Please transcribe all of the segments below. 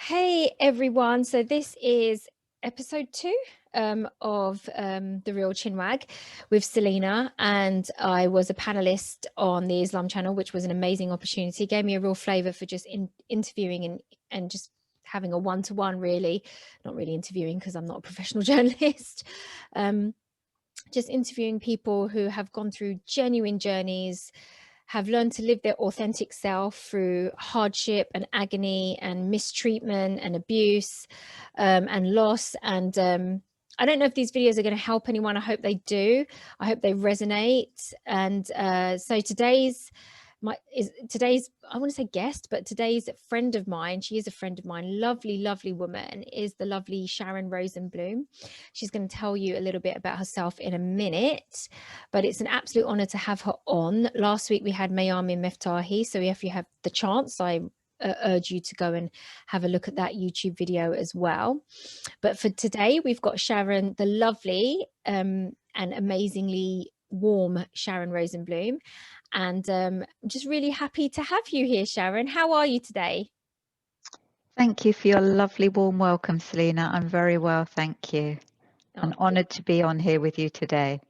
Hey everyone, so this is episode 2 of The Real Chinwag with Saleena, and I was a panelist on the Islam channel, which was an amazing opportunity. It gave me a real flavor for just interviewing and just having a one-to-one, really. Not really interviewing because I'm not a professional journalist. Just interviewing people who have gone through genuine journeys, have learned to live their authentic self through hardship and agony and mistreatment and abuse and loss. And I don't know if these videos are going to help anyone. I hope they do. I hope they resonate. And so today's I want to say guest, but today's friend of mine, she is a friend of mine, lovely woman, is the lovely Sharon Rosenbloom. She's going to tell you a little bit about herself in a minute, but it's an absolute honor to have her on. Last week we had Mayami Meftahi, so if you have the chance, I urge you to go and have a look at that YouTube video as well. But for today, we've got Sharon, the lovely and amazingly warm Sharon Rosenbloom. And I'm just really happy to have you here, Sharon. How are you today? Thank you for your lovely warm welcome, Saleena. I'm very well, thank you. Oh, And honoured to be on here with you today.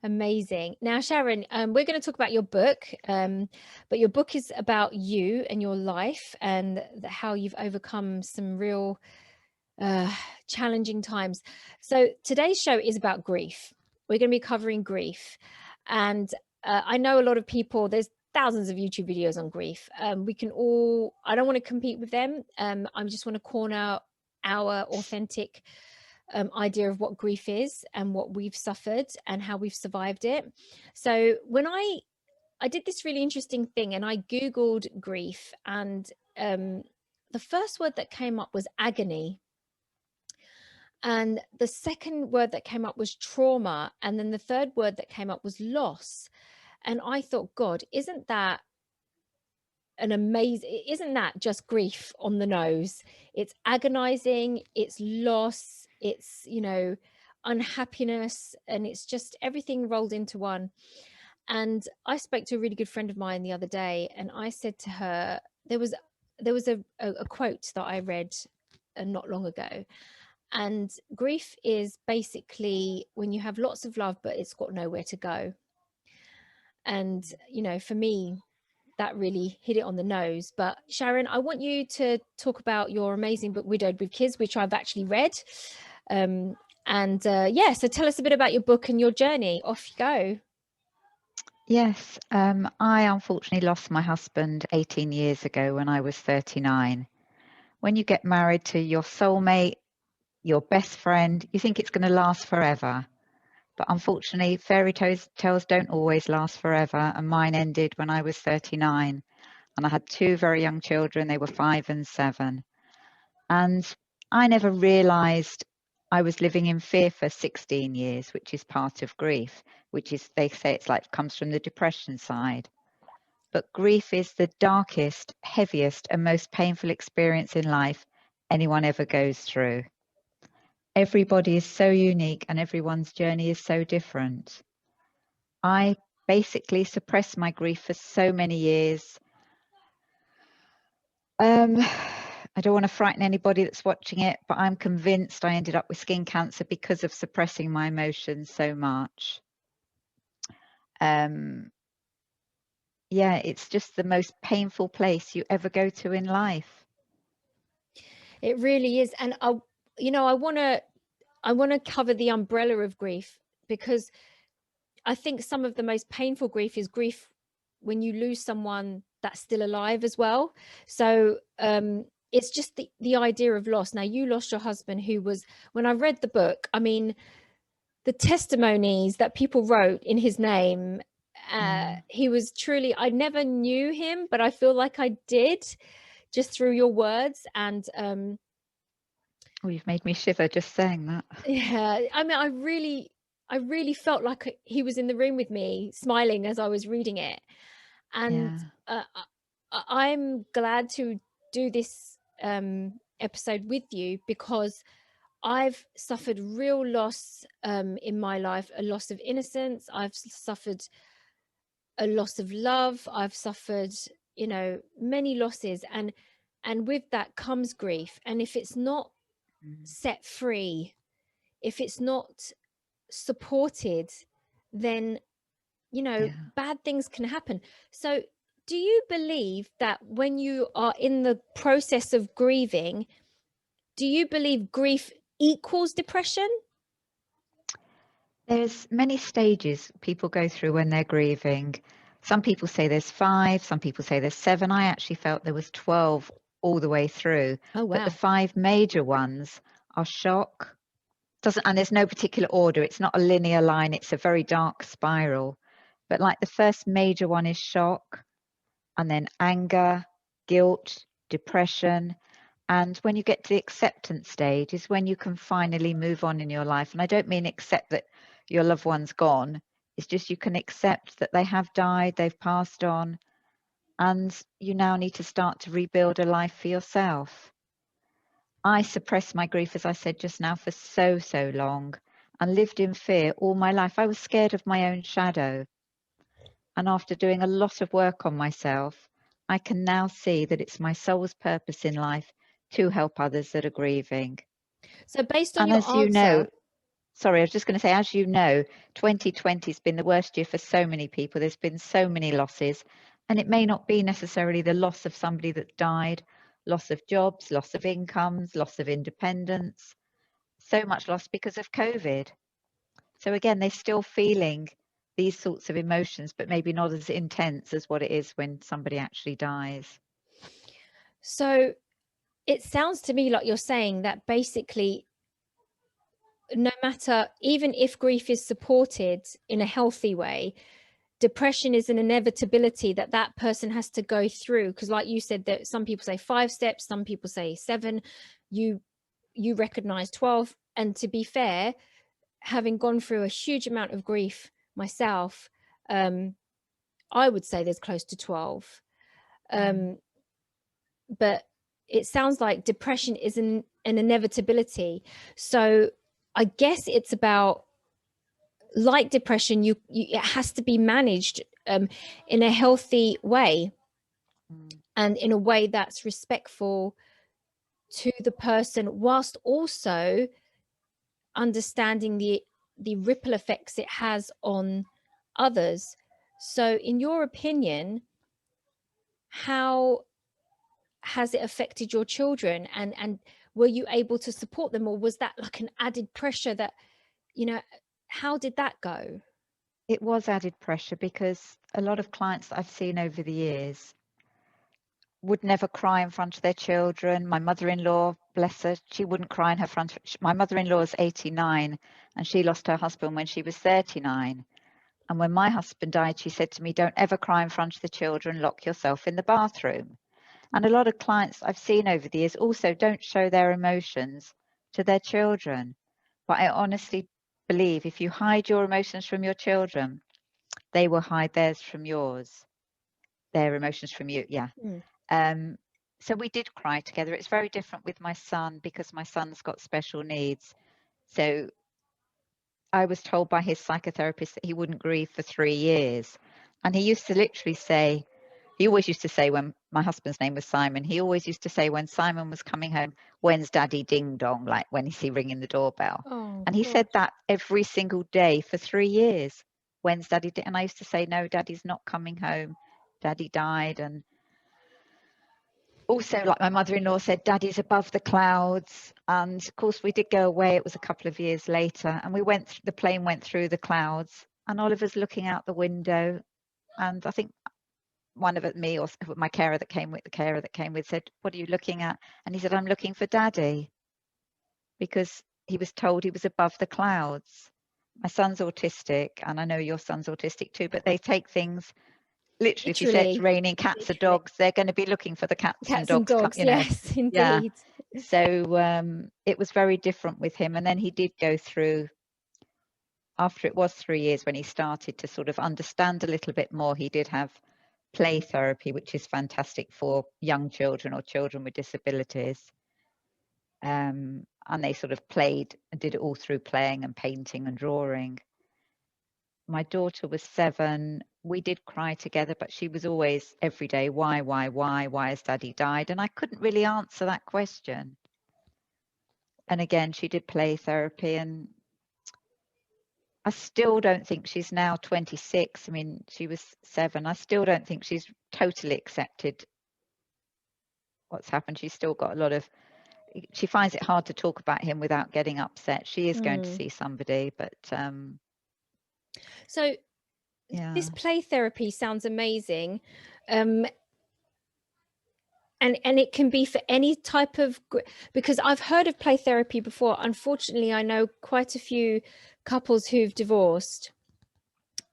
amazing. Now, Sharon, we're going to talk about your book, but your book is about you and your life and how you've overcome some real challenging times. So today's show is about grief. We're going to be covering grief. And I know a lot of people, there's thousands of YouTube videos on grief. We can all, I don't want to compete with them. I just want to corner our authentic idea of what grief is and what we've suffered and how we've survived it. So when I did this really interesting thing and I Googled grief, and the first word that came up was agony. And the second word that came up was trauma. And then the third word that came up was loss. And I thought, God, isn't that just grief on the nose? It's agonizing, it's loss, it's, unhappiness, and it's just everything rolled into one. And I spoke to a really good friend of mine the other day, and I said to her, there was a quote that I read not long ago. And grief is basically when you have lots of love, but it's got nowhere to go. And, for me, that really hit it on the nose. But Sharon, I want you to talk about your amazing book, Widowed with Kids, which I've actually read. So tell us a bit about your book and your journey. Off you go. Yes, I unfortunately lost my husband 18 years ago when I was 39. When you get married to your soulmate, your best friend, you think it's going to last forever. But unfortunately, fairy tales don't always last forever. And mine ended when I was 39. And I had two very young children. They were 5 and 7. And I never realized I was living in fear for 16 years, which is part of grief, which is, they say it's like, comes from the depression side. But grief is the darkest, heaviest, and most painful experience in life anyone ever goes through. Everybody is so unique and everyone's journey is so different. I basically suppressed my grief for so many years. I don't want to frighten anybody that's watching it, but I'm convinced I ended up with skin cancer because of suppressing my emotions so much. Yeah, it's just the most painful place you ever go to in life. It really is. And I want to cover the umbrella of grief, because I think some of the most painful grief is grief when you lose someone that's still alive as well. So it's just the idea of loss. Now, you lost your husband, who was, when I read the book, I mean, the testimonies that people wrote in his name, he was truly, I never knew him, but I feel like I did just through your words. And Oh, you've made me shiver just saying that. yeah, I mean, I really felt like he was in the room with me, smiling as I was reading it. And Yeah. I'm glad to do this episode with you, because I've suffered real loss in my life, a loss of innocence. I've suffered a loss of love. I've suffered, many losses. And and with that comes grief. And if it's not set free, if it's not supported, then, you know, Yeah. bad things can happen. So do you believe that when you are in the process of grieving, do you believe grief equals depression? There's many stages people go through when they're grieving. Some people say there's 5, some people say there's 7. I actually felt there was 12 all the way through. Oh, But the wow. 5 major ones are shock. And there's no particular order. It's not a linear line. It's a very dark spiral. But like the first major one is shock, and then anger, guilt, depression. And when you get to the acceptance stage is when you can finally move on in your life. And I don't mean accept that your loved one's gone. It's just you can accept that they have died, they've passed on, and you now need to start to rebuild a life for yourself. I suppressed my grief, as I said just now, for so long, and lived in fear all my life. I was scared of my own shadow. And after doing a lot of work on myself, I can now see that it's my soul's purpose in life to help others that are grieving. So based on And your as you know, answer, sorry, I was just going to say, as you know, 2020 has been the worst year for so many people. There's been so many losses, and it may not be necessarily the loss of somebody that died, loss of jobs, loss of incomes, loss of independence, so much loss because of COVID. So again, they're still feeling these sorts of emotions, but maybe not as intense as what it is when somebody actually dies. so it sounds to me like you're saying that basically, no matter, even if grief is supported in a healthy way, depression is an inevitability that that person has to go through. Because like you said, that some people say 5 steps, some people say 7, you recognize 12. And to be fair, having gone through a huge amount of grief myself, I would say there's close to 12. But it sounds like depression is an inevitability. So I guess it's about, like depression, it has to be managed in a healthy way, and in a way that's respectful to the person, whilst also understanding the ripple effects it has on others. So in your opinion, how has it affected your children, and were you able to support them, or was that like an added pressure that, you know, how did that go? It was added pressure because a lot of clients that I've seen over the years would never cry in front of their children. My mother-in-law, bless her, she wouldn't cry in her front. My mother-in-law is 89 and she lost her husband when she was 39. And when my husband died, she said to me, don't ever cry in front of the children, lock yourself in the bathroom. And a lot of clients I've seen over the years also don't show their emotions to their children. But I honestly believe if you hide your emotions from your children, they will hide theirs from yours, their emotions from you. Yeah. Mm. So we did cry together. It's very different with my son because my son's got special needs. So I was told by his psychotherapist that he wouldn't grieve for 3 years. And he used to literally say, he always used to say, when my husband's name was Simon, he always used to say when Simon was coming home, when's daddy ding dong? Like when is he ringing the doorbell? Oh And he said gosh. that every single day for 3 years. When's daddy? And I used to say, no, daddy's not coming home. Daddy died. And also, like my mother-in-law said, daddy's above the clouds. And of course we did go away. It was a couple of years later and the plane went through the clouds and Oliver's looking out the window. And I think one of it, me or my carer that came with, said, what are you looking at? And he said, I'm looking for daddy, because he was told he was above the clouds. My son's autistic and I know your son's autistic too, but they take things literally. If you say it's Literally. raining cats or dogs, they're going to be looking for the cats and Cats and dogs come, dogs, yes. yeah. Indeed. So it was very different with him. And then he did go through, after it was 3 years when he started to sort of understand a little bit more, he did have play therapy, which is fantastic for young children or children with disabilities. And they sort of played and did it all through playing and painting and drawing. my daughter was 7. We did cry together, but she was always every day, why has Daddy died? And I couldn't really answer that question. And again, she did play therapy, and I still don't think she's now 26. I mean, she was 7. I still don't think she's totally accepted what's happened. She's still got a lot of, she finds it hard to talk about him without getting upset. She is going to see somebody, but so yeah. This play therapy sounds amazing. And it can be for any type of, because I've heard of play therapy before. Unfortunately, I know quite a few couples who've divorced,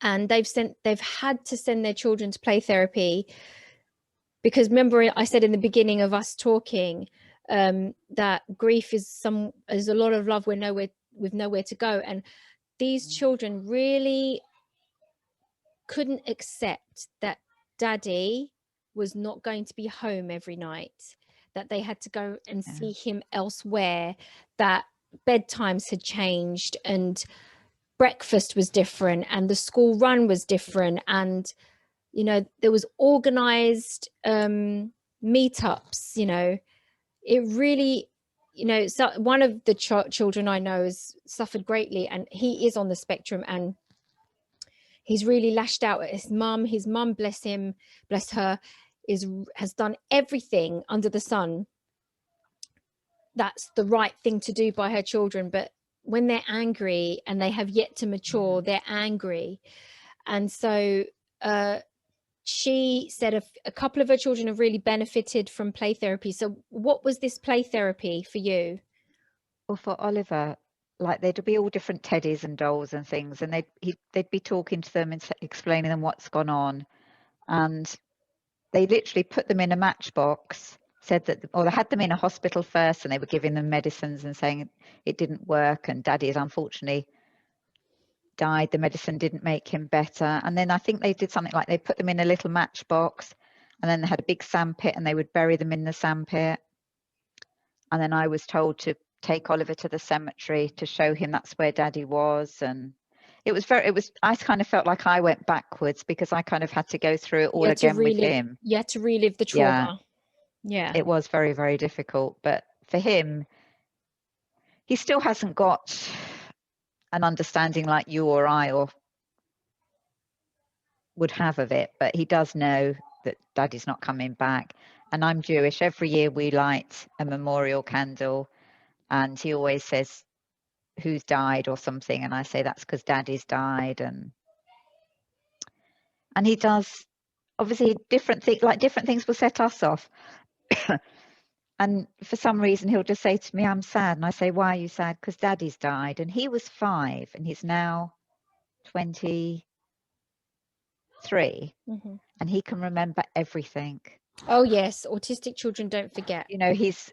and they've had to send their children to play therapy, because remember I said in the beginning of us talking that grief is a lot of love with nowhere to go, and these children really couldn't accept that Daddy was not going to be home every night, that they had to go and see him elsewhere, that bedtimes had changed and breakfast was different and the school run was different, and there was organized meetups. It really, so one of the children I know has suffered greatly, and he is on the spectrum, and he's really lashed out at his mum. His mum, bless him, bless her, has done everything under the sun that's the right thing to do by her children, but when they're angry and they have yet to mature, they're angry. And so she said a couple of her children have really benefited from play therapy. So what was this play therapy for you? Well, for Oliver, like there'd be all different teddies and dolls and things, and they'd be talking to them and explaining them what's gone on, and they literally put them in a matchbox, said that, or they had them in a hospital first, and they were giving them medicines and saying it didn't work, and Daddy has unfortunately died. The medicine didn't make him better. And then I think they did something like they put them in a little matchbox, and then they had a big sandpit, and they would bury them in the sandpit. And then I was told to take Oliver to the cemetery to show him that's where Daddy was. And I kind of felt like I went backwards, because I kind of had to go through it all again with him. You had to relive the trauma. Yeah. It was very, very difficult. But for him, he still hasn't got an understanding like you or I would have of it, but he does know that Daddy's not coming back. And I'm Jewish. Every year we light a memorial candle, and he always says who's died or something, and I say that's because Daddy's died. And he does, obviously, different things will set us off. And for some reason he'll just say to me, I'm sad. And I say, why are you sad? Because Daddy's died. And he was 5 and he's now 23, and he can remember everything. Oh yes, autistic children don't forget. He's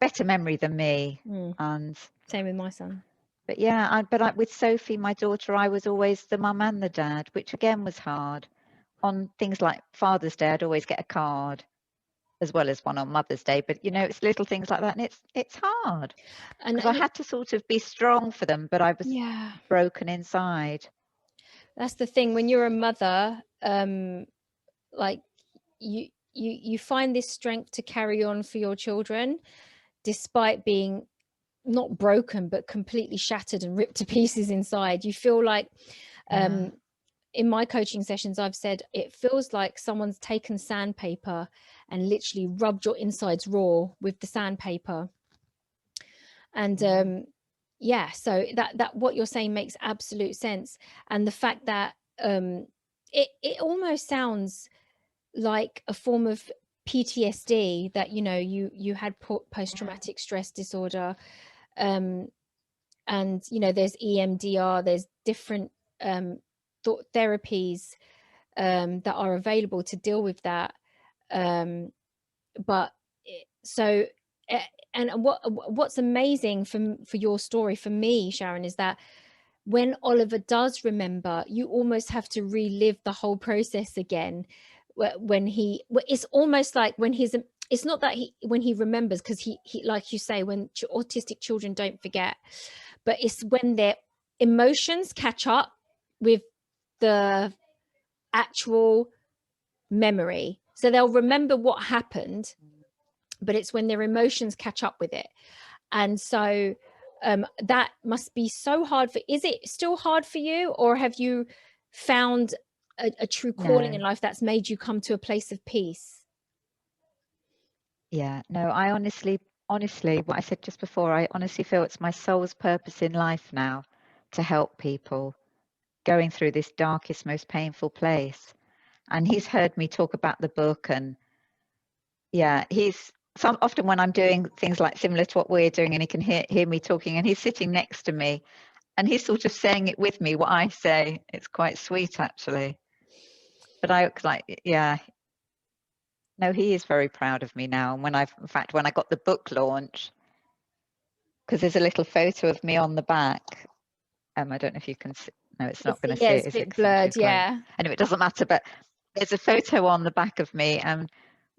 better memory than me. And same with my son. But yeah, with Sophie, my daughter, I was always the mum and the dad, which again was hard. On things like Father's Day, I'd always get a card, as well as one on Mother's Day. But it's little things like that, and it's hard. Because I had to sort of be strong for them, but I was broken inside. That's the thing. When you're a mother, like you find this strength to carry on for your children, despite being not broken, but completely shattered and ripped to pieces inside. You feel like, in my coaching sessions, I've said it feels like someone's taken sandpaper and literally rubbed your insides raw with the sandpaper. And so that what you're saying makes absolute sense. And the fact that it almost sounds like a form of PTSD, that you had post-traumatic stress disorder, and there's EMDR, there's different thought therapies that are available to deal with that. But so, and what's amazing for your story, for me, Sharon, is that when Oliver does remember, you almost have to relive the whole process again. It's almost like it's not that when he remembers, because he like you say, when autistic children don't forget, but it's when their emotions catch up with the actual memory. So they'll remember what happened, but it's when their emotions catch up with it. And so that must be so hard for, is it still hard for you, or have you found a true calling in No. life that's made you come to a place of peace? Yeah, no, I honestly, what I said just before, I honestly feel it's my soul's purpose in life now to help people going through this darkest, most painful place. And he's heard me talk about the book, and yeah, he's some often when I'm doing things like similar to what we're doing, and he can hear me talking, and he's sitting next to me, and he's sort of saying it with me, what I say. It's quite sweet, actually. But yeah, no, he is very proud of me now. And in fact, when I got the book launch, because there's a little photo of me on the back. I don't know if you can see. No, it's not going to see Yeah, it, it's a is it? bit Because I'm too blurred. close. Yeah. Anyway, it doesn't matter. But there's a photo on the back of me, and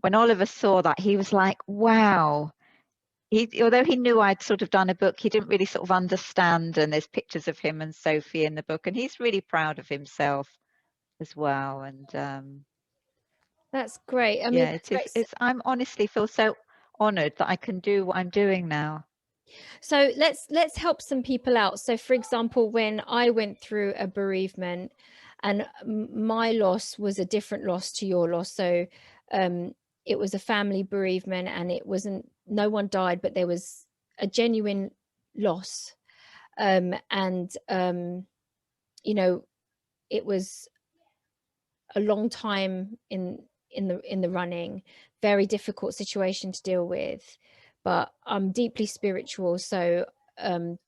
when Oliver saw that, he was like, "Wow." Although he knew I'd sort of done a book, he didn't really sort of understand. And there's pictures of him and Sophie in the book, and he's really proud of himself as well. And That's great. I mean, yeah, that's great. I'm honestly feel so honoured that I can do what I'm doing now. So let's help some people out. So for example, when I went through a bereavement, and my loss was a different loss to your loss. So it was a family bereavement, and it wasn't, no one died, but there was a genuine loss. And you know, it was a long time in the running, very difficult situation to deal with. But I'm deeply spiritual, so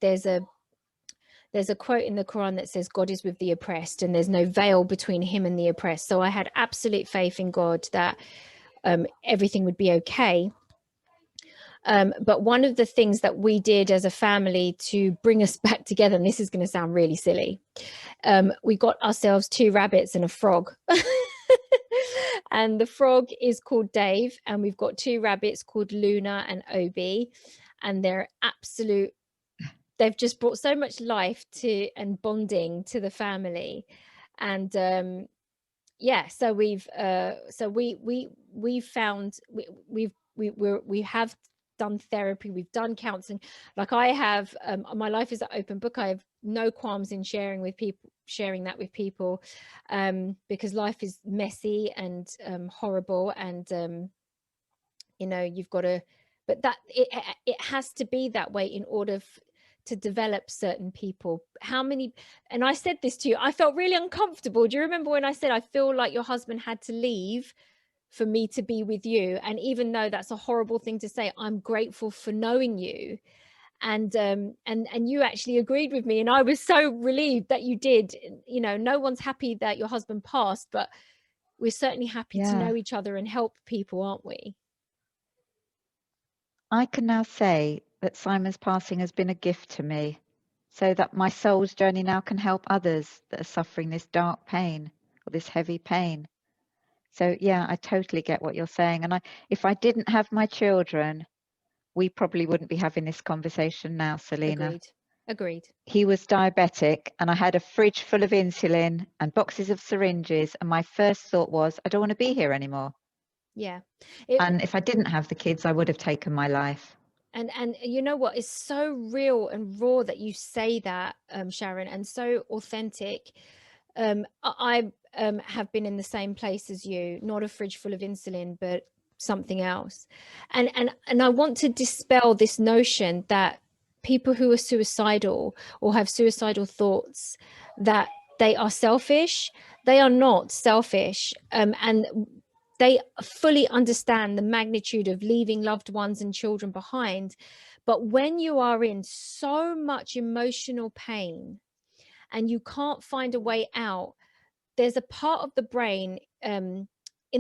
there's a quote in the Quran that says God is with the oppressed, and there's no veil between him and the oppressed. So I had absolute faith in God that everything would be okay. But one of the things that we did as a family to bring us back together, and this is going to sound really silly, we got ourselves 2 rabbits and a frog. And the frog is called Dave, and we've got 2 rabbits called Luna and Obi, and they've just brought so much life to and bonding to the family. And yeah, so we've found we have done therapy, we've done counseling. Like I have, my life is an open book. I have no qualms in sharing that with people, because life is messy and horrible, and you've got to, but that it has to be that way in order to develop certain people. And I said this to you, I felt really uncomfortable. Do you remember when I said I feel like your husband had to leave for me to be with you? And even though that's a horrible thing to say, I'm grateful for knowing you. And you actually agreed with me, and I was so relieved that you did. No one's happy that your husband passed, but we're certainly happy to Yeah. know each other and help people, aren't we? I can now say that Simon's passing has been a gift to me, so that my soul's journey now can help others that are suffering this dark pain or this heavy pain. So yeah, I totally get what you're saying. And if I didn't have my children, we probably wouldn't be having this conversation now, Saleena. Agreed. He was diabetic, and I had a fridge full of insulin and boxes of syringes, and my first thought was, I don't want to be here anymore. Yeah. And if I didn't have the kids, I would have taken my life. And you know what is so real and raw that you say that, Sharon, and so authentic. I have been in the same place as you, not a fridge full of insulin, but something else. And I want to dispel this notion that people who are suicidal or have suicidal thoughts, that they are selfish. They are not selfish. And they fully understand the magnitude of leaving loved ones and children behind. But when you are in so much emotional pain and you can't find a way out, there's a part of the brain, in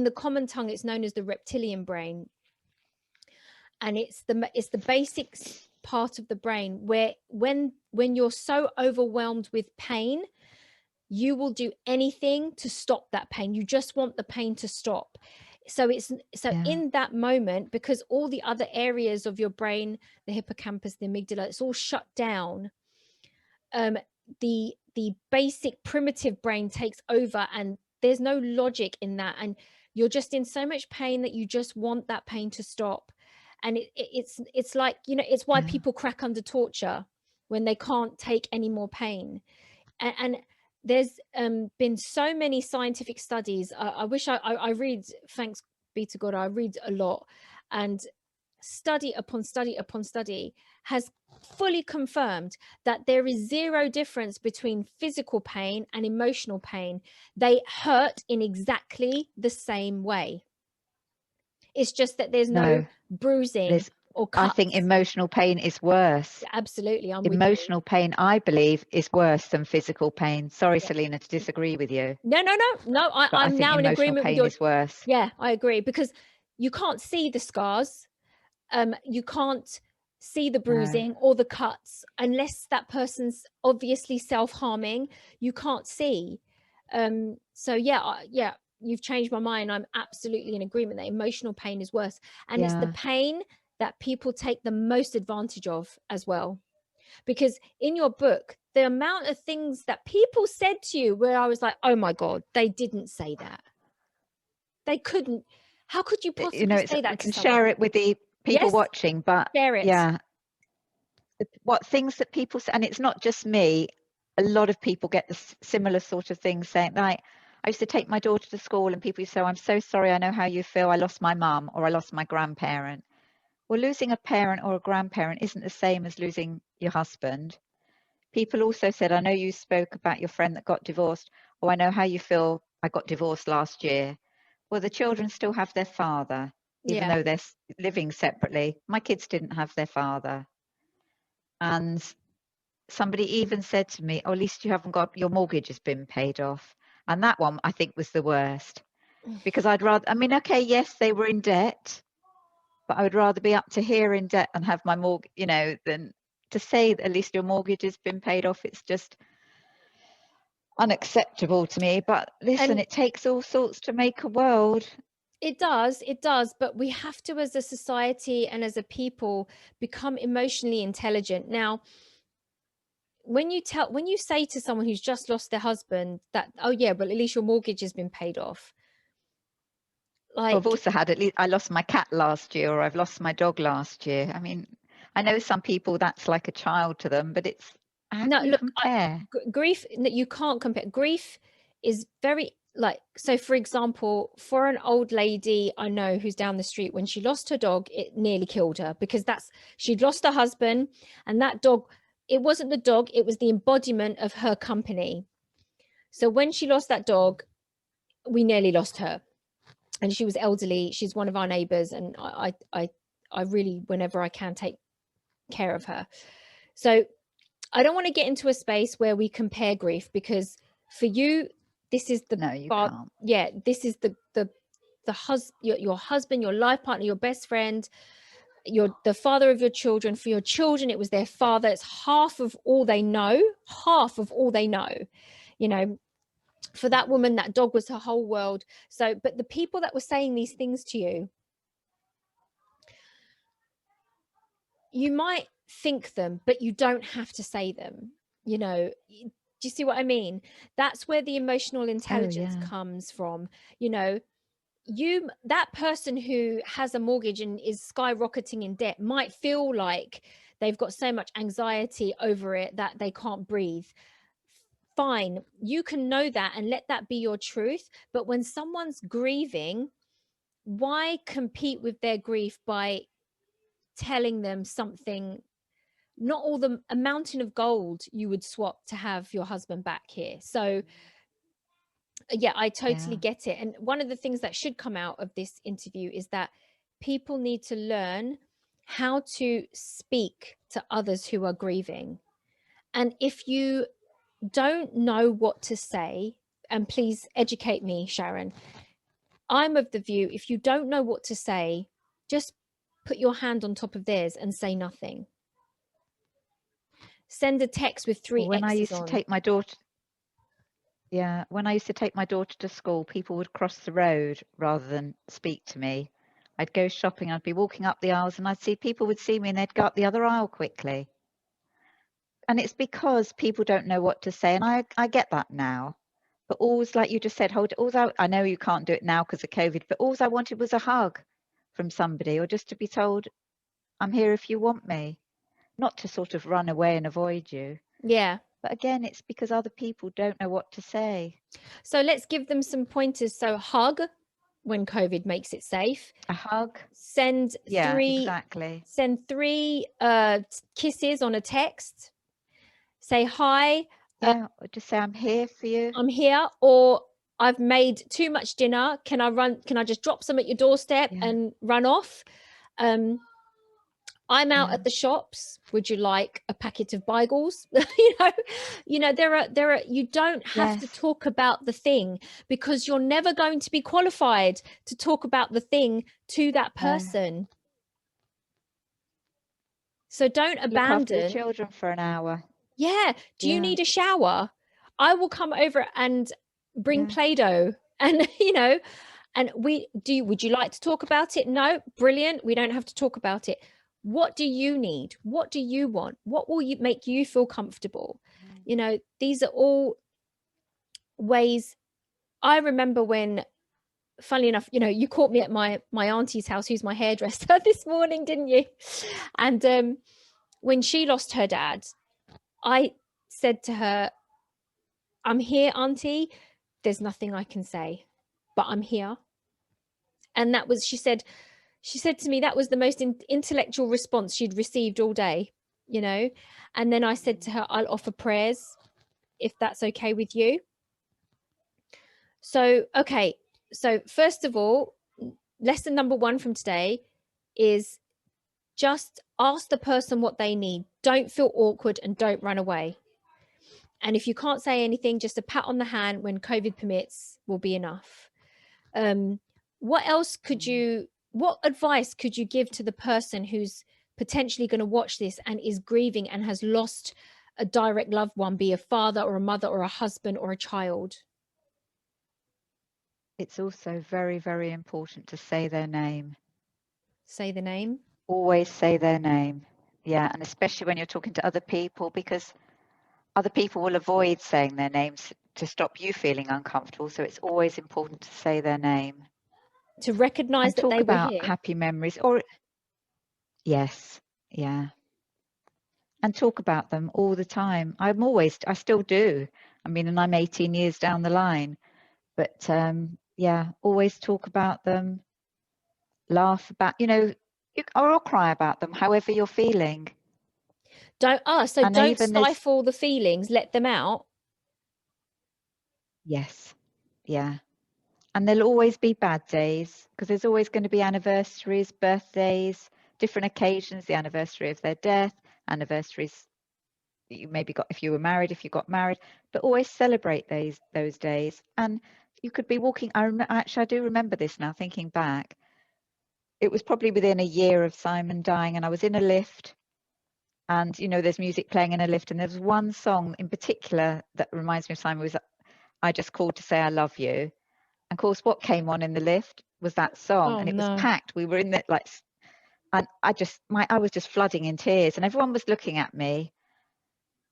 the common tongue it's known as the reptilian brain, and it's the basic part of the brain where when you're so overwhelmed with pain, you will do anything to stop that pain. You just want the pain to stop. So Yeah. in that moment, because all the other areas of your brain, the hippocampus, the amygdala, it's all shut down, the the basic primitive brain takes over, and there's no logic in that, and you're just in so much pain that you just want that pain to stop. And it's like, you know, it's why Yeah. people crack under torture when they can't take any more pain. And there's been so many scientific studies. I wish I read, thanks be to God, I read a lot, and study upon study upon study has fully confirmed that there is zero difference between physical pain and emotional pain. They hurt in exactly the same way. It's just that there's no No, bruising or I cuts. think emotional pain is worse. Absolutely, I'm with you. Emotional pain, I believe, is worse than physical pain. Sorry, Yeah. Saleena, to disagree with you, No, but I I'm think now in emotional agreement with pain your, is worse. yeah, I agree, because you can't see the scars, you can't see the No. bruising or the cuts unless that person's obviously self-harming. You can't see. So yeah, you've changed my mind. I'm absolutely in agreement that emotional pain is worse, and it's the Yeah. pain that people take the most advantage of as well. Because in your book, the amount of things that people said to you where I was like, oh my God, they didn't say that. They couldn't. How could you You know, possibly it's, say we that to can someone? share it with the people Yes, watching, but share it. yeah, what things that people say, and it's not just me, a lot of people get the similar sort of things saying, like, I used to take my daughter to school and people used to say, I'm so sorry, I know how you feel, I lost my mum or I lost my grandparent. Well, losing a parent or a grandparent isn't the same as losing your husband. People also said, I know you spoke about your friend that got divorced. Oh, I know how you feel, I got divorced last year. Well, the children still have their father, even Yeah. though they're living separately. My kids didn't have their father. And somebody even said to me, oh, at least you haven't got, your mortgage has been paid off. And that one I think was the worst, because I'd rather, I mean, okay, yes, they were in debt, but I would rather be up to here in debt and have my mortgage, you know, than to say that at least your mortgage has been paid off. It's just unacceptable to me. But listen, And it takes all sorts to make a world. it does, but we have to, as a society and as a people, become emotionally intelligent. Now, when you say to someone who's just lost their husband that, oh yeah, but at least your mortgage has been paid off. I've Like, also had, at least I lost my cat last year, or I've lost my dog last year. I mean, I know some people that's like a child to them, but it's, how no, can you look, compare? grief, that you can't compare. Grief is very, like, so for example, for an old lady I know who's down the street, when she lost her dog, it nearly killed her, because she'd lost her husband, and that dog, it wasn't the dog, it was the embodiment of her company. So when she lost that dog, we nearly lost her. And she was elderly, she's one of our neighbors, and I really, whenever I can, take care of her. So I don't want to get into a space where we compare grief, because for you, this is the No, you part, can't. yeah, this is your husband, your life partner, your best friend, the father of your children. For your children, it was their father. It's half of all they know, half of all they know, you know. For that woman, that dog was her whole world. So, but the people that were saying these things to you, you might think them, but you don't have to say them, you know. Do you see what I mean? That's where the emotional Oh, intelligence yeah. comes from, you know. That person who has a mortgage and is skyrocketing in debt might feel like they've got so much anxiety over it that they can't breathe. Fine, you can know that and let that be your truth. But when someone's grieving, why compete with their grief by telling them something? Not all a mountain of gold you would swap to have your husband back here. So yeah, I totally Yeah. get it. And one of the things that should come out of this interview is that people need to learn how to speak to others who are grieving. And if you don't know what to say, and please educate me, Sharon, I'm of the view, if you don't know what to say, just put your hand on top of theirs and say nothing. Send a text with Well, 3 when I X's used to on. take my daughter, yeah, when I used to take my daughter to school, people would cross the road rather than speak to me. I'd go shopping, I'd be walking up the aisles and I'd see people would see me and they'd go up the other aisle quickly. And it's because people don't know what to say. And I get that now. But always, like you just said, I know you can't do it now because of COVID, but all I wanted was a hug from somebody, or just to be told, I'm here if you want me, not to sort of run away and avoid you. Yeah. But again, it's because other people don't know what to say. So let's give them some pointers. So hug when COVID makes it safe. A hug. Send Yeah, three exactly. Send three kisses on a text. Say hi. Yeah, or just say, I'm here for you. I'm here, or I've made too much dinner. Can I just drop some at your doorstep and run off? I'm out at the shops. Would you like a packet of bagels? There are, you don't have to talk about the thing, because you're never going to be qualified to talk about the thing to that person. No. So don't abandon. Look after the children for an hour. Yeah. Do you need a shower? I will come over and bring Play-Doh, and and would you like to talk about it? No, brilliant. We don't have to talk about it. What do you need? What do you want? What will make you feel comfortable? These are all ways. I remember when, funnily enough, you caught me at my auntie's house, who's my hairdresser, this morning, didn't you? And when she lost her dad, I said to her, I'm here, Auntie. There's nothing I can say, but I'm here. And that was, she said to me, that was the most intellectual response she'd received all day, And then I said to her, I'll offer prayers if that's okay with you. So, okay. So first of all, lesson number 1 from today is just ask the person what they need. Don't feel awkward and don't run away. And if you can't say anything, just a pat on the hand when COVID permits will be enough. What advice could you give to the person who's potentially going to watch this and is grieving and has lost a direct loved one, be a father or a mother or a husband or a child? It's also very, very important to say their name. Say the name? Always say their name. Yeah, and especially when you're talking to other people, because other people will avoid saying their names to stop you feeling uncomfortable. So it's always important to say their name. To recognize that they were here. Talk about happy memories. Yes, yeah. And talk about them all the time. I still do. I mean, and I'm 18 years down the line. But always talk about them. Laugh about, or cry about them, however you're feeling. Don't stifle the feelings, let them out. Yes. Yeah. And there'll always be bad days, because there's always going to be anniversaries, birthdays, different occasions, the anniversary of their death, anniversaries that you maybe got if you were married, if you got married, but always celebrate those days. And you could be walking. I do remember this now, thinking back. It was probably within a year of Simon dying, and I was in a lift, and there's music playing in a lift, and there was one song in particular that reminds me of Simon. Was I Just Called to Say I Love You. And of course, what came on in the lift was that song, and it was packed. We were in it and I was just flooding in tears, and everyone was looking at me.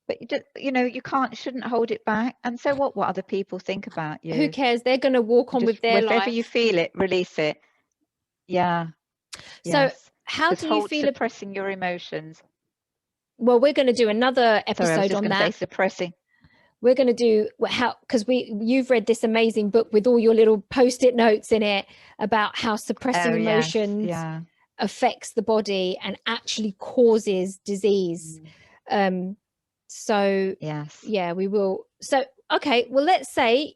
But you shouldn't hold it back. And so what other people think about you? Who cares? They're going to walk on with their life. Wherever you feel it, release it. Yeah. So how do you feel suppressing your emotions? Well, we're going to do another episode on that. Suppressing. We're going to do because you've read this amazing book with all your little post-it notes in it about how suppressing emotions affects the body and actually causes disease. So yes, we will. So, okay, well, let's say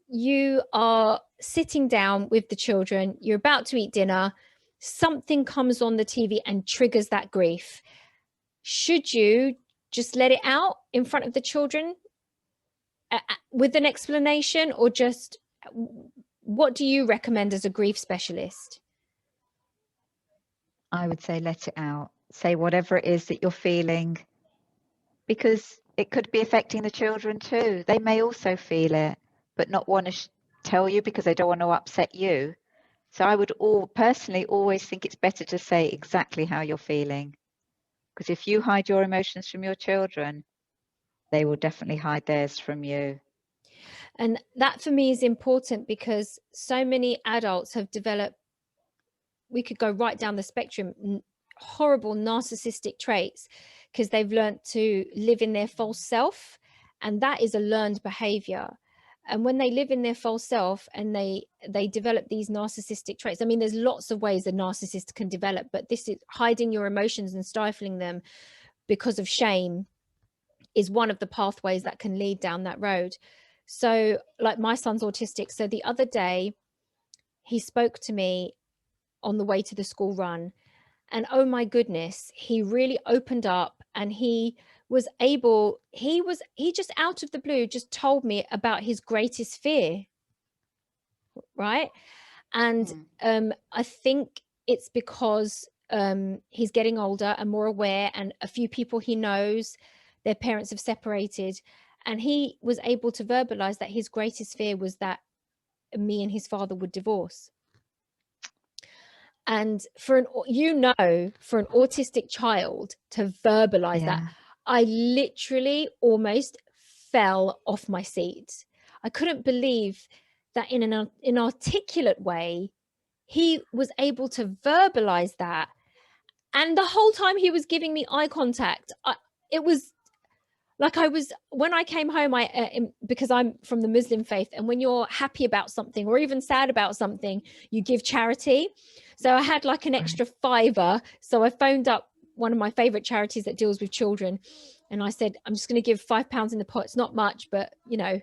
you are sitting down with the children, you're about to eat dinner, something comes on the TV and triggers that grief. Should you just let it out in front of the children with an explanation, or just what do you recommend as a grief specialist? I would say let it out. Say whatever it is that you're feeling, because it could be affecting the children too. They may also feel it, but not want to tell you because they don't want to upset you. So I would personally always think it's better to say exactly how you're feeling. Because if you hide your emotions from your children, they will definitely hide theirs from you. And that for me is important, because so many adults have developed, we could go right down the spectrum, horrible narcissistic traits, because they've learned to live in their false self, and that is a learned behavior. And when they live in their false self and they develop these narcissistic traits, I mean, there's lots of ways a narcissist can develop, but this is hiding your emotions and stifling them because of shame is one of the pathways that can lead down that road. So like, my son's autistic, so the other day he spoke to me on the way to the school run, and oh my goodness, he really opened up, and he just out of the blue just told me about his greatest fear, right? And I think it's because he's getting older and more aware, and a few people he knows, their parents have separated, and he was able to verbalize that his greatest fear was that me and his father would divorce. And for an autistic child to verbalize that, I literally almost fell off my seat. I couldn't believe that in an inarticulate way he was able to verbalize that, and the whole time he was giving me eye contact. It was like, when I came home, because I'm from the Muslim faith, and when you're happy about something or even sad about something, you give charity. So I had like an extra $5, so I phoned up one of my favorite charities that deals with children, and I said, I'm just going to give £5 in the pot. It's not much, but you know,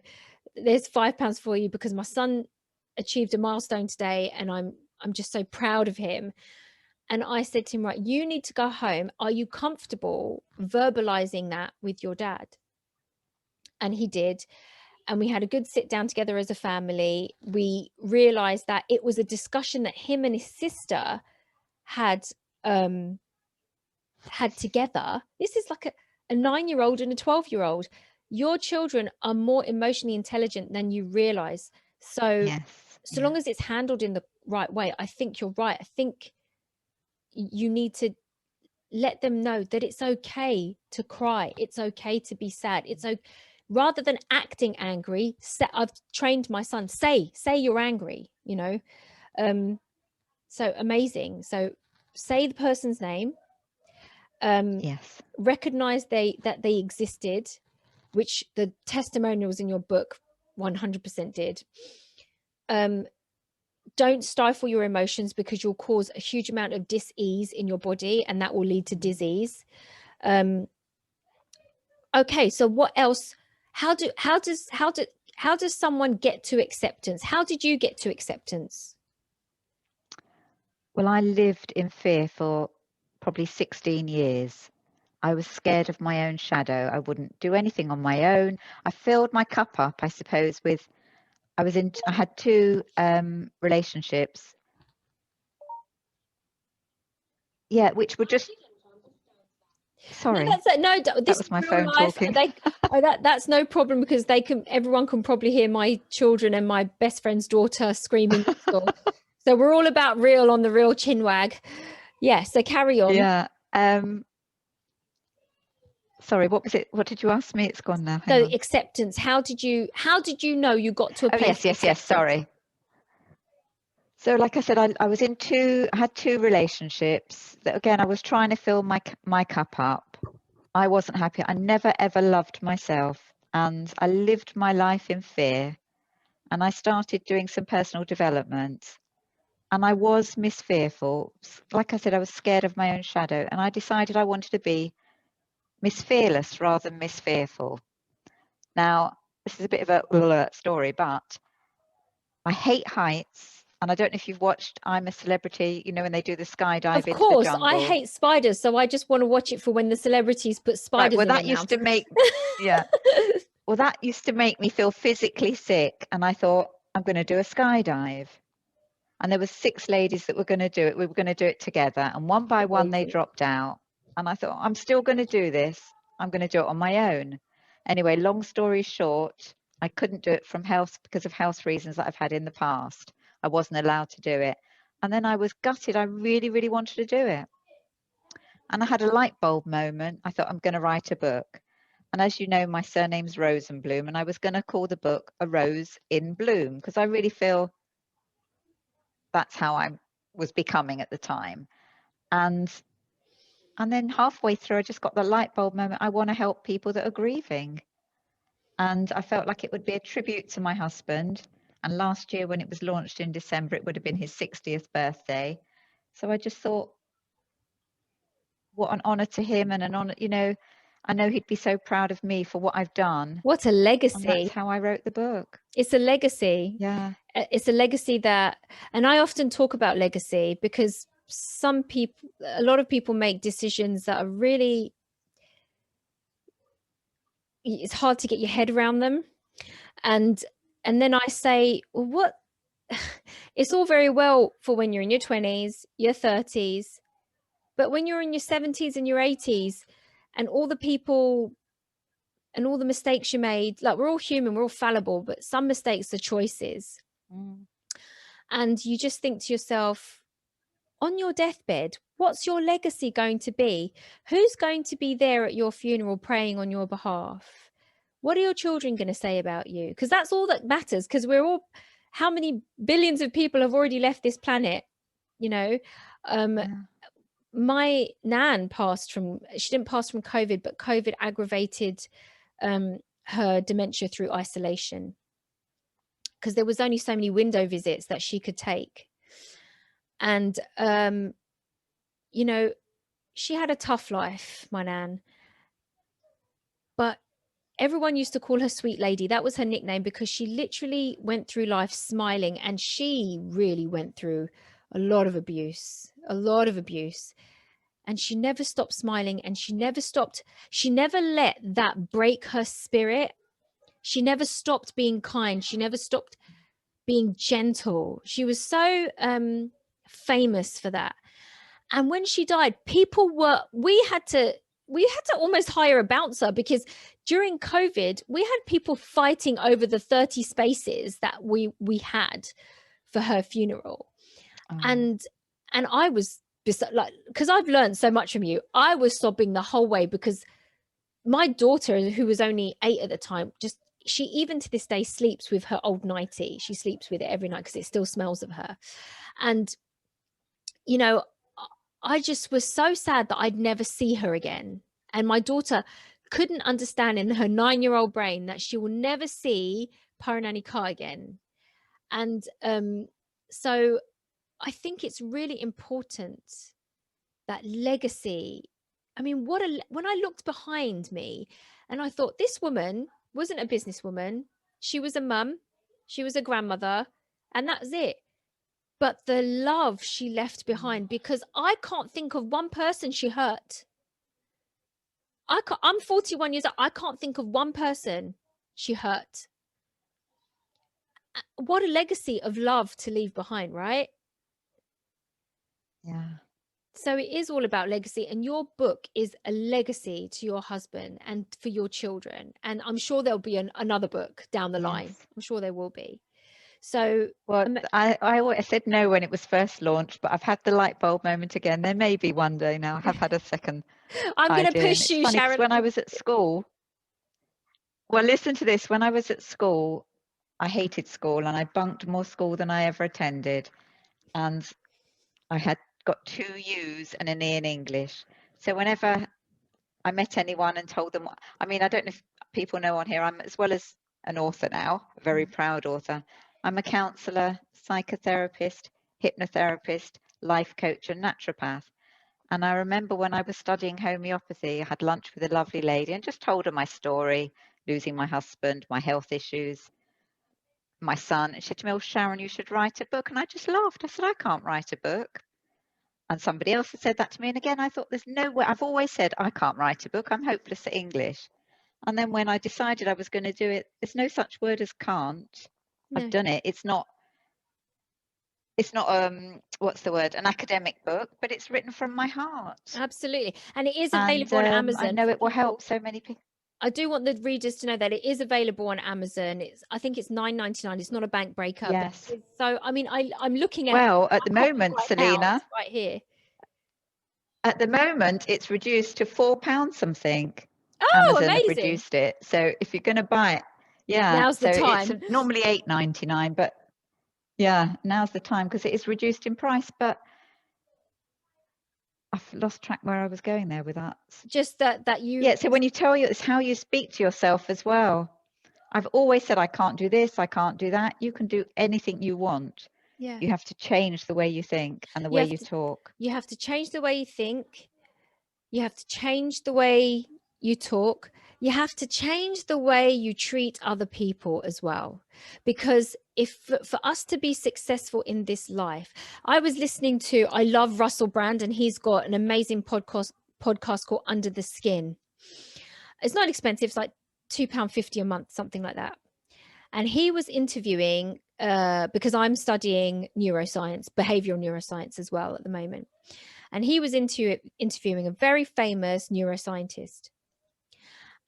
there's £5 for you, because my son achieved a milestone today, and I'm just so proud of him. And I said to him, right, you need to go home. Are you comfortable verbalizing that with your dad? And he did. And we had a good sit down together as a family. We realized that it was a discussion that him and his sister had together. This is like a 9-year-old and a 12-year-old. Your children are more emotionally intelligent than you realize. So long as it's handled in the right way, I think you're right. I think you need to let them know that it's okay to cry. It's okay to be sad. It's okay. Rather than acting angry, I've trained my son, say you're angry, you know. So amazing. So say the person's name. Recognize that they existed, which the testimonials in your book 100% did. Don't stifle your emotions, because you'll cause a huge amount of dis-ease in your body, and that will lead to disease. Okay, so what else? How does someone get to acceptance? How did you get to acceptance? Well, I lived in fear for probably 16 years. I was scared of my own shadow. I wouldn't do anything on my own. I filled my cup up, I suppose, with I had 2 relationships. Yeah, which were just. Sorry. This was my phone talking. That's no problem, because everyone can probably hear my children and my best friend's daughter screaming. So we're all about real on the real Chinwag. Yeah, so carry on. Yeah. Sorry, what was it? What did you ask me? It's gone now. So acceptance. How did you know you got to a place? Yes. Sorry. So like I said, I had 2 relationships that, again, I was trying to fill my cup up. I wasn't happy. I never ever loved myself, and I lived my life in fear. And I started doing some personal development, and I was Miss Fearful. Like I said, I was scared of my own shadow, and I decided I wanted to be Miss Fearless rather than Miss Fearful. Now, this is a bit of a story, but I hate heights. And I don't know if you've watched I'm a Celebrity, you know, when they do the skydive into the jungle. Of course, I hate spiders, so I just want to watch it for when the celebrities put spiders in their mouth. Used to make, well, that used to make me feel physically sick. And I thought, I'm going to do a skydive. And there were 6 ladies that were going to do it. We were going to do it together. And one by one, they dropped out. And I thought, I'm still going to do this. I'm going to do it on my own. Anyway, long story short, I couldn't do it because of health reasons that I've had in the past. I wasn't allowed to do it. And then I was gutted. I really, really wanted to do it. And I had a light bulb moment. I thought, I'm going to write a book. And as you know, my surname's Rosenbloom, and I was going to call the book A Rose in Bloom, because I really feel that's how I was becoming at the time. And then halfway through, I just got the light bulb moment. I want to help people that are grieving. And I felt like it would be a tribute to my husband. And last year, when it was launched in December, it would have been his 60th birthday. So I just thought, what an honor to him, and an honor, I know he'd be so proud of me for what I've done. What a legacy. And that's how I wrote the book. It's a legacy. Yeah. It's a legacy that, and I often talk about legacy because a lot of people make decisions that are really, it's hard to get your head around them. And then I say, well, what, it's all very well for when you're in your 20s, your 30s, but when you're in your 70s and your 80s, and all the people and all the mistakes you made, like, we're all human, we're all fallible, but some mistakes are choices. And you just think to yourself, on your deathbed, what's your legacy going to be? Who's going to be there at your funeral praying on your behalf? What are your children going to say about you? Because that's all that matters, because we're all, how many billions of people have already left this planet, My nan she didn't pass from COVID, but COVID aggravated her dementia through isolation, because there was only so many window visits that she could take. And, she had a tough life, my nan, but everyone used to call her Sweet Lady. That was her nickname, because she literally went through life smiling, and she really went through a lot of abuse. And she never stopped smiling, and she never let that break her spirit. She never stopped being kind. She never stopped being gentle. She was so famous for that. And when she died, we had to almost hire a bouncer, because during COVID, we had people fighting over the 30 spaces that we had for her funeral. And I was like, because I've learned so much from you, I was sobbing the whole way, because my daughter, who was only 8 at the time, she even to this day sleeps with her old nightie. She sleeps with it every night because it still smells of her. And, I just was so sad that I'd never see her again. And my daughter couldn't understand in her 9-year-old brain that she will never see Paranani Ka again. And so I think it's really important, that legacy. I mean, when I looked behind me and I thought, this woman wasn't a businesswoman. She was a mum. She was a grandmother. And that's it. But the love she left behind, because I can't think of one person she hurt. I'm 41 years old. I can't think of one person she hurt. What a legacy of love to leave behind, right? Yeah. So it is all about legacy, and your book is a legacy to your husband and for your children. And I'm sure there'll be another book down the line. I'm sure there will be. So, well, I said no when it was first launched, but I've had the light bulb moment again. There may be one day now. I have had a second I'm going to push you, funny, Sharon. when I was at school, well, listen to this. When I was at school, I hated school, and I bunked more school than I ever attended. And I had got 2 U's and an E in English. So whenever I met anyone and told them, I mean, I don't know if people know on here, I'm, as well as an author now, a very proud author, I'm a counsellor, psychotherapist, hypnotherapist, life coach and naturopath. And I remember when I was studying homeopathy, I had lunch with a lovely lady and just told her my story, losing my husband, my health issues, my son. And she said to me, oh, Sharon, you should write a book. And I just laughed. I said, I can't write a book. And somebody else had said that to me. And again, I thought, there's no way. I've always said, I can't write a book. I'm hopeless at English. And then when I decided I was going to do it, there's no such word as can't. No. I've done it. It's not what's the word, an academic book, but it's written from my heart. Absolutely. And it is available on Amazon. I know it will help so many people. I do want the readers to know that it is available on Amazon. I think it's $9.99. It's not a bank breaker. Yes. So I mean, I'm looking at. Well, at the moment, Saleena, right here. At the moment, it's reduced to £4 something. Oh, Amazon have amazing. reduced it. So if you're going to buy it, Now's the so it's time. normally £8.99, but now's the time because it is reduced in price. But I've lost track where I was going there with that. Just that you. Yeah, so when you tell you, it's how you speak to yourself as well. I've always said, I can't do this, I can't do that. You can do anything you want. Yeah. You have to change the way you think and the way you talk. You have to change the way you think. You have to change the way you talk. You have to change the way you treat other people as well. Because for us to be successful in this life, I love Russell Brand, and he's got an amazing podcast called Under the Skin. It's not expensive. It's like £2.50 a month, something like that. And he was interviewing, because I'm studying neuroscience, behavioral neuroscience as well at the moment. And he was interviewing a very famous neuroscientist.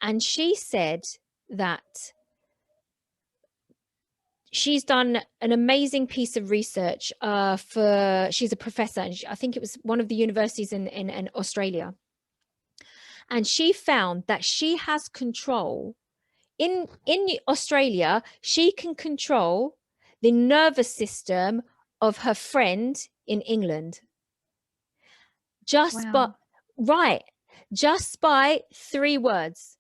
And she said that she's done an amazing piece of research she's a professor, and I think it was one of the universities in Australia. And she found that she has control in Australia. She can control the nervous system of her friend in England. Just by 3 words.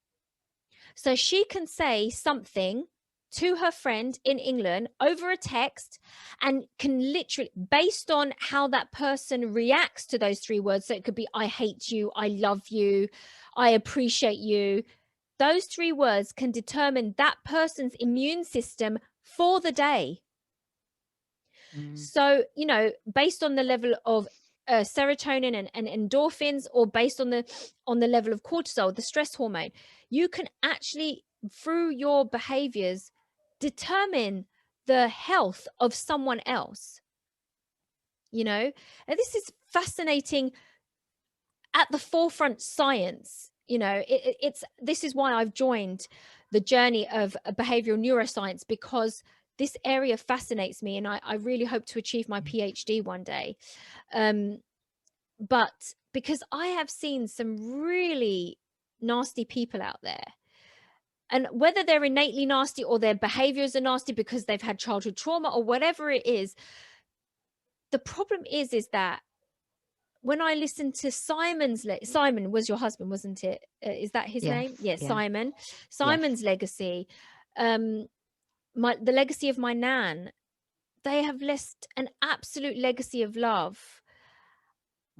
So she can say something to her friend in England over a text, and can literally, based on how that person reacts to those 3 words, so it could be I hate you, I love you, I appreciate you, those 3 words can determine that person's immune system for the day. So, based on the level of serotonin and endorphins, or based on the level of cortisol, the stress hormone, you can actually, through your behaviors, determine the health of someone else. And this is fascinating, at the forefront science. This is why I've joined the journey of behavioral neuroscience, because this area fascinates me, and I really hope to achieve my PhD one day. But because I have seen some really nasty people out there, and whether they're innately nasty or their behaviors are nasty because they've had childhood trauma or whatever it is, the problem is that when I listened to Simon was your husband, wasn't it? Is that his name? Yes, yeah. Simon's legacy, the legacy of my nan, they have left an absolute legacy of love.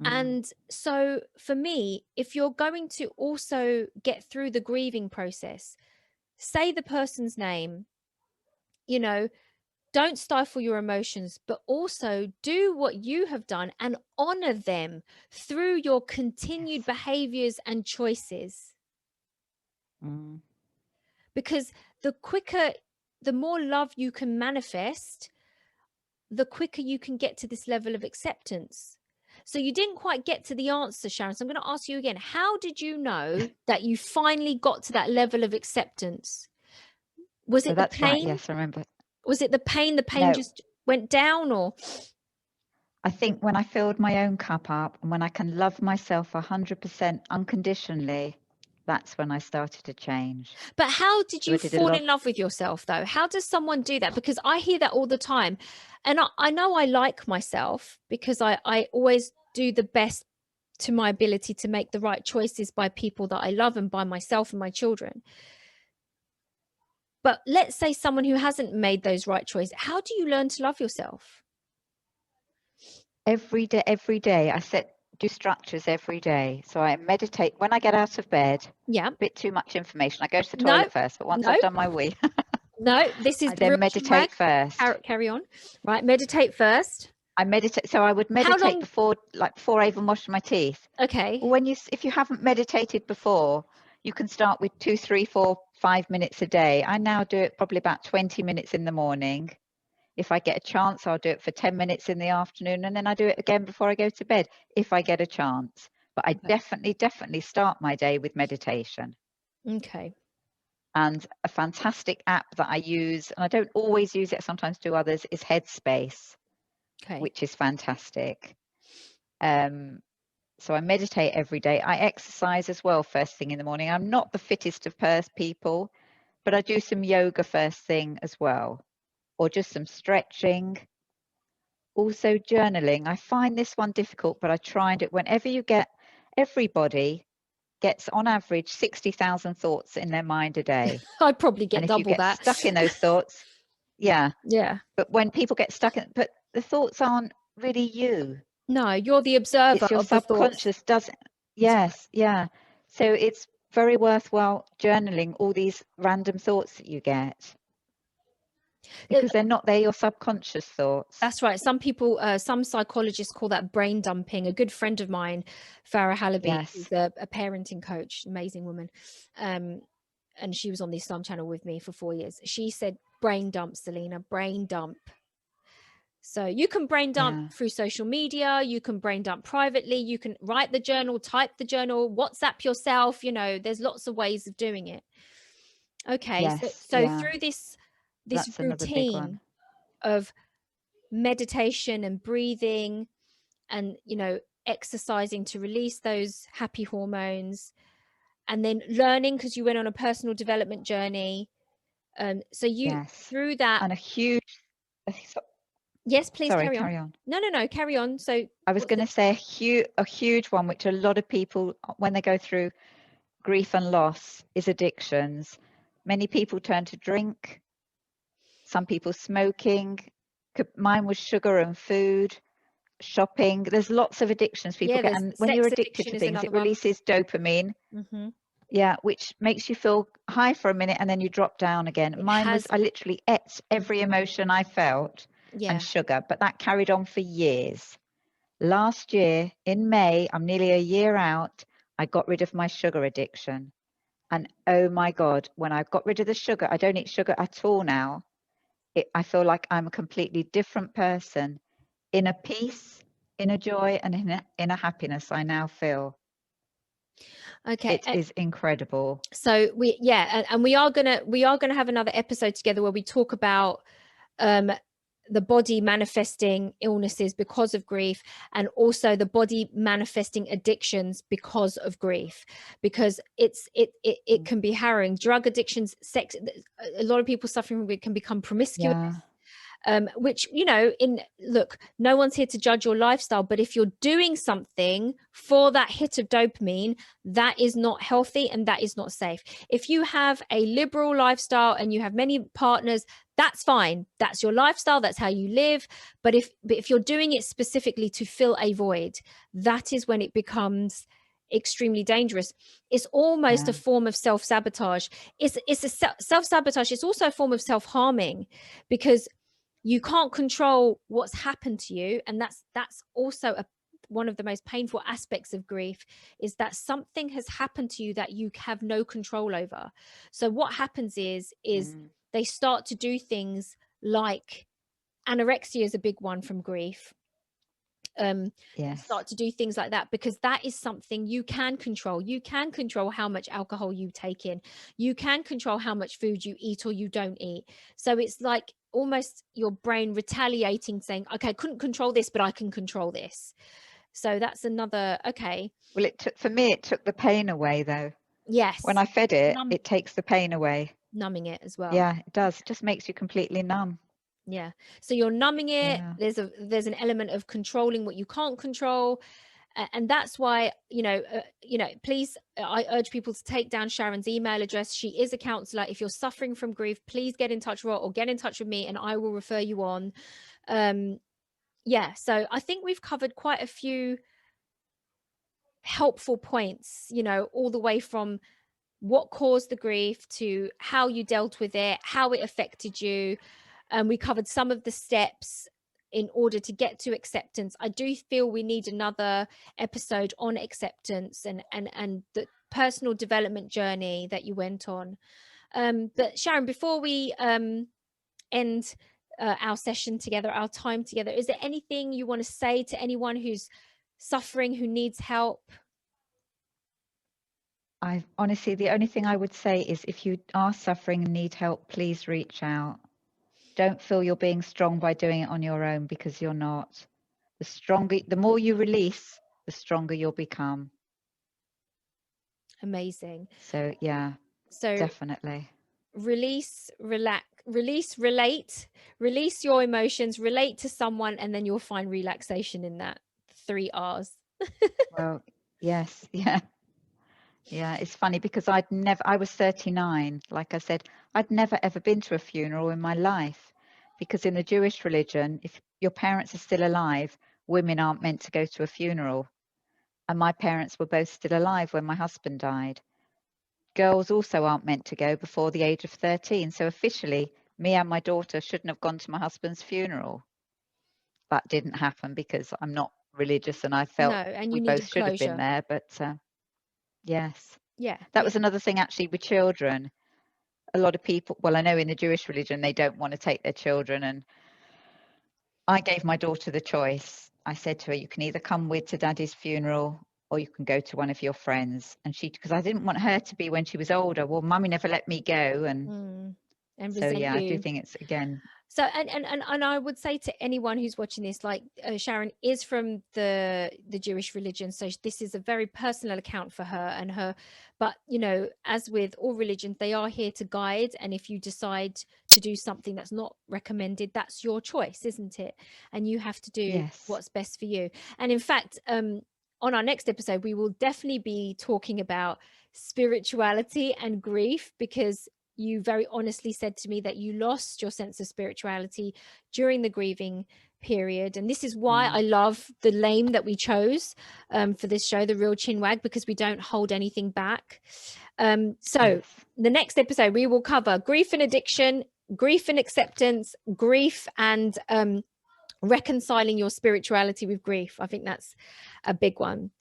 And so for me, if you're going to also get through the grieving process, say the person's name, don't stifle your emotions, but also do what you have done and honor them through your continued behaviors and choices. Because the more love you can manifest, the quicker you can get to this level of acceptance. So you didn't quite get to the answer, Sharon. So I'm going to ask you again. How did you know that you finally got to that level of acceptance? Was it the pain? Right. Yes, I remember. Was it the pain? The pain just went down, or? I think when I filled my own cup up, and when I can love myself 100% unconditionally, that's when I started to change. But how did you fall in love with yourself, though? How does someone do that? Because I hear that all the time. And I know I like myself, because I always do the best to my ability to make the right choices by people that I love, and by myself and my children. But let's say someone who hasn't made those right choices, how do you learn to love yourself? Every day I do structures every day. So I meditate when I get out of bed. Yeah. A bit too much information. I go to the toilet first, but once I've done my wee. No, this is I then meditate first. Carry on. Right, meditate first. I meditate. So I would meditate before I even wash my teeth. Okay. If you haven't meditated before, you can start with 2, 3, 4, 5 minutes a day. I now do it probably about 20 minutes in the morning. If I get a chance, I'll do it for 10 minutes in the afternoon, and then I do it again before I go to bed, if I get a chance. But I definitely start my day with meditation. Okay. And a fantastic app that I use, and I don't always use it, sometimes do others, is Headspace, which is fantastic. So I meditate every day. I exercise as well first thing in the morning. I'm not the fittest of people, but I do some yoga first thing as well, or just some stretching. Also journaling. I find this one difficult, but I try and do it whenever you get, everybody gets on average 60,000 thoughts in their mind a day. I probably And get if you double get that. stuck in those thoughts, yeah. Yeah. But when people get stuck in, but the thoughts aren't really you. No, you're the observer It's your of the thoughts. subconscious doesn't. That's right. Yes, yeah. So it's very worthwhile journaling all these random thoughts that you get, because they're your subconscious thoughts. That's right. Some people, some psychologists call that brain dumping. A good friend of mine, Farah Halaby, Yes. who's a parenting coach, amazing woman, and she was on the Islam channel with me for 4 years. She said, brain dump, Saleena, brain dump. So you can brain dump through social media, you can brain dump privately, you can write the journal, type the journal, WhatsApp yourself, there's lots of ways of doing it. Okay, Yes, so through this that's another big one. routine of meditation and breathing and exercising to release those happy hormones, and then learning, because you went on a personal development journey, so you through that, and a huge yes, please carry on. No, carry on. So I was going to say a huge one, which a lot of people, when they go through grief and loss, is addictions. Many people turn to drink, some people smoking. Mine was sugar and food, shopping. There's lots of addictions people get, and when you're addicted to things, it releases dopamine. Mm-hmm. Yeah, which makes you feel high for a minute and then you drop down again. I literally ate every emotion I felt and sugar, but that carried on for years. Last year in May, I'm nearly a year out, I got rid of my sugar addiction. And oh my God, when I got rid of the sugar, I don't eat sugar at all now. I feel like I'm a completely different person, in a peace, in a joy, and in a happiness I now feel. Okay, it is incredible. So we are gonna have another episode together where we talk about the body manifesting illnesses because of grief, and also the body manifesting addictions because of grief, because it can be harrowing. Drug addictions, sex, a lot of people suffering with it can become promiscuous. Which, look, no one's here to judge your lifestyle, but if you're doing something for that hit of dopamine, that is not healthy and that is not safe. If you have a liberal lifestyle and you have many partners, that's fine. That's your lifestyle. That's how you live. But if you're doing it specifically to fill a void, that is when it becomes extremely dangerous. It's almost a form of self-sabotage. It's a self-sabotage. It's also a form of self-harming, because you can't control what's happened to you, and that's also one of the most painful aspects of grief, is that something has happened to you that you have no control over. So what happens is they start to do things like anorexia is a big one from grief. Start to do things like that, because that is something you can control. You can control how much alcohol you take in. You can control how much food you eat or you don't eat. So it's like almost your brain retaliating, saying, okay, I couldn't control this, but I can control this. So that's another. Okay, well, it took the pain away, though. Yes, when I fed it, it takes the pain away. Numbing it as well. Yeah, it does. It just makes you completely numb. Yeah, so you're numbing it. There's an element of controlling what you can't control, and that's why please, I urge people to take down Sharon's email address. She is a counselor. If you're suffering from grief, please get in touch with her or get in touch with me and I will refer you on. So I think we've covered quite a few helpful points, all the way from what caused the grief to how you dealt with it, how it affected you. We covered some of the steps in order to get to acceptance. I do feel we need another episode on acceptance and the personal development journey that you went on. But Sharon, before we end our session together, our time together, is there anything you want to say to anyone who's suffering, who needs help? Honestly, the only thing I would say is, if you are suffering and need help, please reach out. Don't feel you're being strong by doing it on your own, because you're not. The more you release, the stronger you'll become. Amazing. So yeah, So definitely. release, relax, release, relate, release your emotions, relate to someone, and then you'll find relaxation in that. 3 R's. Well, yes, yeah. Yeah, it's funny because I was 39. Like I said, I'd never ever been to a funeral in my life, because in the Jewish religion, if your parents are still alive, women aren't meant to go to a funeral. And my parents were both still alive when my husband died. Girls also aren't meant to go before the age of 13. So officially, me and my daughter shouldn't have gone to my husband's funeral. That didn't happen because I'm not religious, and I No, felt and we you both needed should have been closure. there. But yes, Yeah, that yeah. was another thing actually with children. A lot of people, well, I know in the Jewish religion, they don't want to take their children. And I gave my daughter the choice. I said to her, you can either come with to daddy's funeral or you can go to one of your friends. And because I didn't want her to be, when she was older, well, mummy never let me go. And And so, resent yeah, I do you. think it's, again, So and I would say to anyone who's watching this, like Sharon is from the Jewish religion, so this is a very personal account for her and her. But you know, as with all religions, they are here to guide, and if you decide to do something that's not recommended, that's your choice, isn't it? And you have to do yes, what's best for you. And in fact, on our next episode, we will definitely be talking about spirituality and grief, because you very honestly said to me that you lost your sense of spirituality during the grieving period. And this is why I love the name that we chose for this show, The Real Chinwag, because we don't hold anything back. So yes, the next episode, we will cover grief and addiction, grief and acceptance, grief and reconciling your spirituality with grief. I think that's a big one.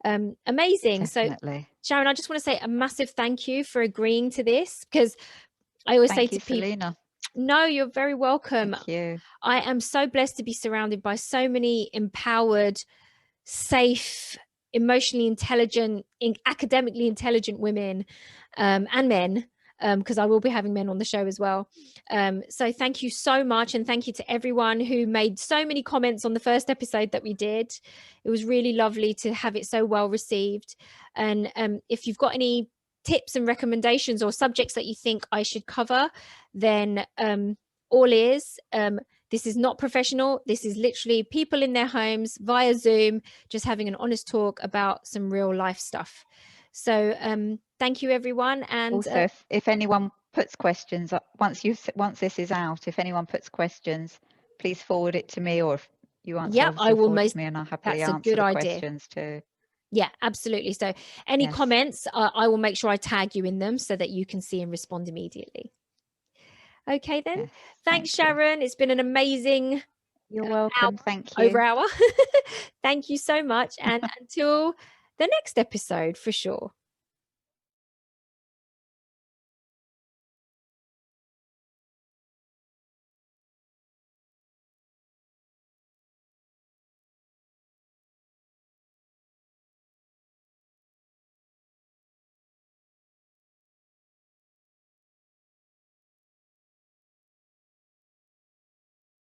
Amazing. definitely. So Sharon, I just want to say a massive thank you for agreeing to this, because I always say Thank you, to people, Saleena. no, you're very welcome. Thank you. I am so blessed to be surrounded by so many empowered, safe, emotionally intelligent, academically intelligent women and men, because I will be having men on the show as well. So thank you so much. And thank you to everyone who made so many comments on the first episode that we did. It was really lovely to have it so well received. And if you've got any tips and recommendations or subjects that you think I should cover, then all ears. This is not professional. This is literally people in their homes via Zoom, just having an honest talk about some real life stuff. So thank you, everyone. And Also, if anyone puts questions up, once this is out, if anyone puts questions, please forward it to me, or if you answer, yep, I obviously will forward it to me and I'll happily that's a answer good the idea. questions too. Yeah, absolutely. So any Yes. comments, I will make sure I tag you in them so that you can see and respond immediately. Okay, then. Yes, Thanks, thank you. Sharon. It's been an amazing You're welcome. Thank over you. hour. Thank you so much. And until the next episode, for sure.